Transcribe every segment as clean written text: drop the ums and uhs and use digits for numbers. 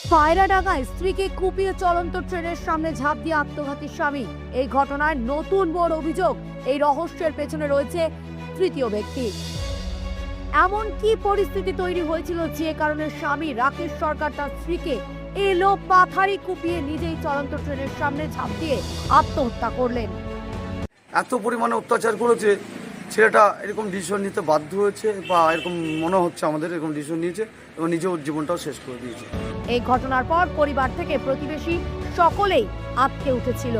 পায়রাডাঙ্গায় স্ত্রীকে কুপিয়ে চলন্ত ট্রেনের সামনে ঝাঁপ দিয়ে আত্মঘাতী স্বামী। এই ঘটনায় নতুন বড় অভিযোগ, এই রহস্যের পেছনে রয়েছে তৃতীয় ব্যক্তি। এমন কি পরিস্থিতি তৈরি হয়েছিল যে কারণে স্বামী রাকেশ সরকার তার স্ত্রীকে এলো পাথারি কুপিয়ে নিজেই চলন্ত ট্রেনের সামনে ঝাঁপ দিয়ে আত্মহত্যা করলেন? এত পরিমাণে অত্যাচার করেছে, ছেলেটা এরকম ডিসিশন নিতে বাধ্য হয়েছে বা এরকম মনে হচ্ছে আমাদের এরকম ডিসিশন নিয়েছে এবং নিজের জীবনটাও শেষ করে দিয়েছে। এই ঘটনার পর পরিবার থেকে প্রতিবেশী সকলেই আঁতকে উঠেছিল।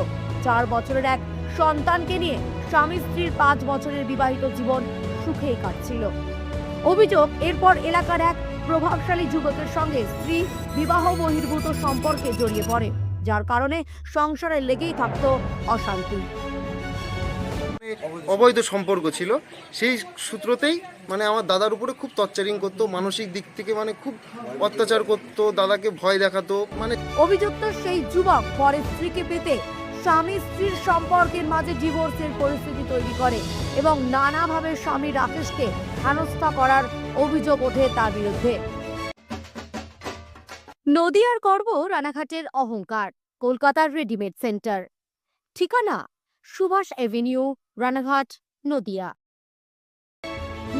4 বছরের এক সন্তানকে নিয়ে স্বামী স্ত্রীর 5 বছরের বিবাহিত জীবন সুখেই কাটছিল। অভিযোগ, এরপর এলাকার এক প্রভাবশালী যুবকের সঙ্গে স্ত্রী বিবাহ বহির্ভূত সম্পর্কে জড়িয়ে পড়ে, যার কারণে সংসারে লেগেই থাকতো অশান্তি। অবৈধ সম্পর্ক ছিল, সেই সূত্রতেই আমার দাদার উপরে খুব টর্চারিং করতো, মানসিক দিক থেকে খুব অত্যাচার করতো, দাদাকে ভয় দেখাতো। অভিযুক্ত সেই যুবক পরে স্ত্রীকে পেতে স্বামী স্ত্রীর সম্পর্কের মাঝে ডিভোর্সের পরিস্থিতি তৈরি করে এবং নানাভাবে স্বামী রাকেশকে হেনস্থা করার অভিযোগ ওঠে তার বিরুদ্ধে। নদিয়ার গর্ব, রানাঘাটের অহংকার, কলকাতার রেডিমেড সেন্টার। ঠিকানা সুভাষ এভিনিউ, রানাঘাট, নদিয়া।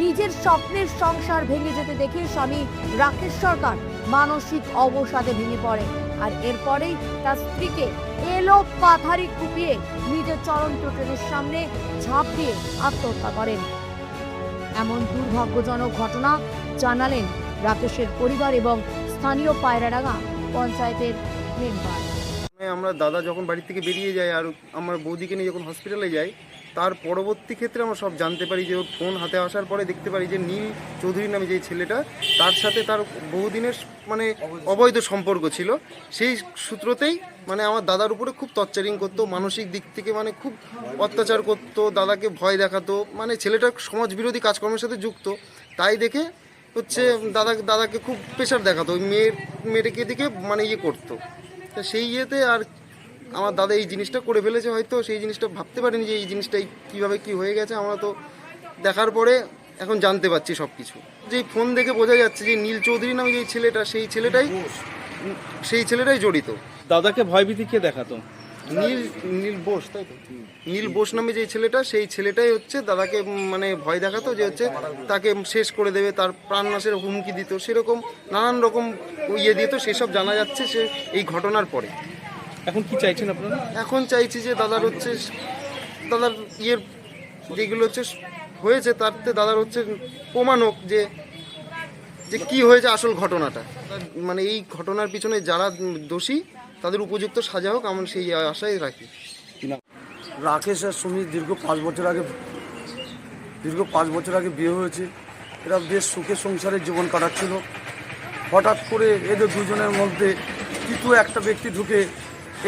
নিজের স্বপ্নের সংসার ভেঙে যেতে দেখে স্বামী রাকেশ সরকার মানসিক অবসাদে ভেঙে পড়ে, আর এরপরেই তার স্ত্রীকে এলো পাথারি কুপিয়ে নিজের চলন্ত ট্রেনের সামনে ঝাঁপ দিয়ে আত্মহত্যা করেন। এমন দুর্ভাগ্যজনক ঘটনা জানালেন রাকেশের পরিবার এবং স্থানীয় পায়রাডাঙ্গা পঞ্চায়েতের মেম্বার। আমরা দাদা যখন বাড়ি থেকে বেরিয়ে যায় আর আমার বৌদিকে নিয়ে যখন হসপিটালে যাই, তার পরবর্তী ক্ষেত্রে আমরা সব জানতে পারি যে ওর ফোন হাতে আসার পরে দেখতে পারি যে নীল চৌধুরী নামে যে ছেলেটা, তার সাথে তার বহুদিনের অবৈধ সম্পর্ক ছিল। সেই সূত্রতেই আমার দাদার উপরে খুব টর্চারিং করতো, মানসিক দিক থেকে খুব অত্যাচার করতো, দাদাকে ভয় দেখাতো। ছেলেটা সমাজবিরোধী কাজকর্মের সাথে যুক্ত, তাই দেখে দাদাকে খুব প্রেশার দেখাতো, ওই মেয়েটাকে দিকে ইয়ে করতো। তা সেই ইয়েতে আর আমার দাদা এই জিনিসটা করে ফেলেছে, হয়তো সেই জিনিসটা ভাবতে পারিনি যে এই জিনিসটাই কীভাবে কি হয়ে গেছে। আমরা তো দেখার পরে এখন জানতে পারছি সব কিছু। যে ফোন দেখে বোঝা যাচ্ছে যে নীল চৌধুরী নামে যে ছেলেটা, সেই ছেলেটাই জড়িত। দাদাকে ভয়ভীতি কে দেখাতো? নীল বোস, তাই তো? নীল বোস নামে যে ছেলেটা, সেই ছেলেটাই দাদাকে ভয় দেখাতো যে তাকে শেষ করে দেবে, তার প্রাণনাশের হুমকি দিত, সেরকম নানান রকম ইয়ে দিত। সেসব জানা যাচ্ছে সে এই ঘটনার পরে। এখন কি চাইছেন আপনারা? এখন চাইছি যে দাদার ইয়ের যেগুলো হয়েছে, তারতে দাদার প্রমাণ হোক যে কি হয়েছে আসল ঘটনাটা। এই ঘটনার পিছনে যারা দোষী তাদের উপযুক্ত সাজা হোক, আমরা সেই আশাই রাখি। রাকেশ আর সুমি দীর্ঘ 5 বছর আগে বিয়ে হয়েছে। এরা বেশ সুখে সংসারের জীবন কাটাচ্ছিল। হঠাৎ করে এদের দুজনের মধ্যে তৃতীয় একটা ব্যক্তি ঢুকে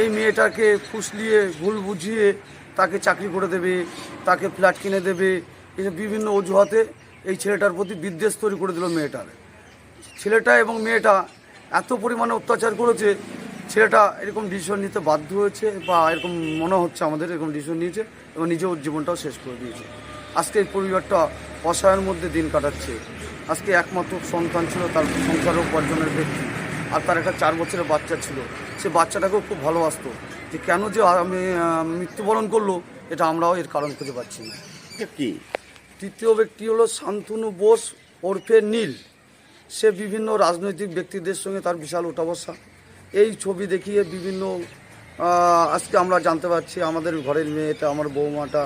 এই মেয়েটাকে ফুসলিয়ে ভুল বুঝিয়ে তাকে চাকরি করে দেবে, তাকে ফ্ল্যাট কিনে দেবে, এই বিভিন্ন অজুহাতে এই ছেলেটার প্রতি বিদ্বেষ তৈরি করে দিল মেয়েটার। ছেলেটা এবং মেয়েটা এত পরিমাণে অত্যাচার করেছে, ছেলেটা এরকম ডিসিশন নিতে বাধ্য হয়েছে বা এরকম মনে হচ্ছে আমাদের এরকম ডিসিশন নিয়েছে এবং নিজের জীবনটাও শেষ করে দিয়েছে। আজকে এই পরিবারটা অসহায়ের মধ্যে দিন কাটাচ্ছে। আজকে একমাত্র সন্তান ছিল, তার সংসার উপার্জনের ব্যক্তি, আর তার একটা 4 বছরের বাচ্চা ছিল। সে বাচ্চাটাকেও খুব ভালোবাসতো। যে কেন যে আমি মৃত্যুবরণ করলো, এটা আমরাও এর কারণ খুঁজে পাচ্ছি না। কি তৃতীয় ব্যক্তি হলো শান্তনু বোস ওরফে নীল। সে বিভিন্ন রাজনৈতিক ব্যক্তিদের সঙ্গে তার বিশাল ওঠা বসা। এই ছবি দেখিয়ে বিভিন্ন আজকে আমরা জানতে পারছি আমাদের ঘরের মেয়েটা, আমার বৌমাটা,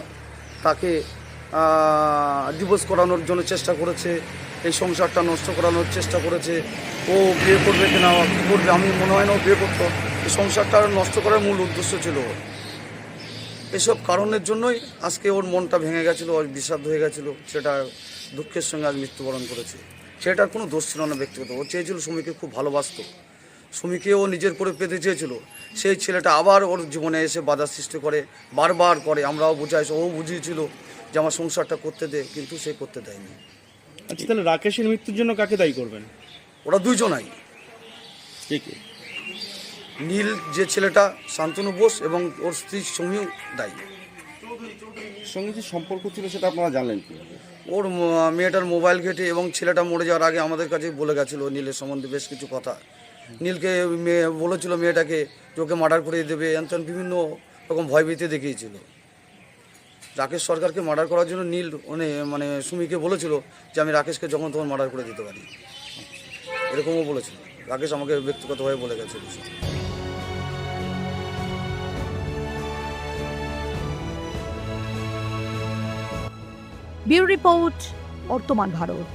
তাকে ডিভোর্স করানোর জন্য চেষ্টা করেছে, এই সংসারটা নষ্ট করানোর চেষ্টা করেছে। ও বিয়ে করবে কিনা, কী করবে, আমি মনে হয় না ও বিয়ে করতো। এই সংসারটা নষ্ট করার মূল উদ্দেশ্য ছিল। এসব কারণের জন্যই আজকে ওর মনটা ভেঙে গেছিলো, বিষাদ হয়ে গেছিলো। সেটা দুঃখের সঙ্গে আজ মৃত্যুবরণ করেছে। সেটার কোনো দোষ ছিল না ব্যক্তিগত। ও চেয়েছিল সুমিকে খুব ভালোবাসতো, সুমিকে ও নিজের করে পেতে চেয়েছিল। সেই ছেলেটা আবার ওর জীবনে এসে বাধা সৃষ্টি করে, বারবার করে। আমরাও বুঝাইছি, ও বুঝিয়েছিল যে আমার সংসারটা করতে দে, কিন্তু সে করতে দেয়নি। আচ্ছা, তাহলে রাকেশের মৃত্যুর জন্য কাকে দায়ী করবেন? ওরা দুইজনাই, নীল যে ছেলেটা শান্তনু বোস এবং ওর স্ত্রী সুমিও দায়ী। সঙ্গে যে সম্পর্ক ছিল সেটা আপনারা জানলেন কি? ওর মেয়েটার মোবাইল ঘেটে এবং ছেলেটা মরে যাওয়ার আগে আমাদের কাছে বলে গেছিলো নীলের সম্বন্ধে বেশ কিছু কথা, নীলকে বলেছিল মেয়েটাকে যে ওকে মার্ডার করে দেবে এমন বিভিন্ন রকম ভয়ভীতি দেখিয়েছিল। রাকেশ সরকারকে মার্ডার করার জন্য নীল মানে সুমিকে বলেছিল যে আমি রাকেশকে যখন তখন মার্ডার করে দিতে পারি, এরকমও বলেছিল। রাকেশ আমাকে ব্যক্তিগতভাবে বলে গেছে বিষয়। ব্যুরো রিপোর্ট, বর্তমান ভারত।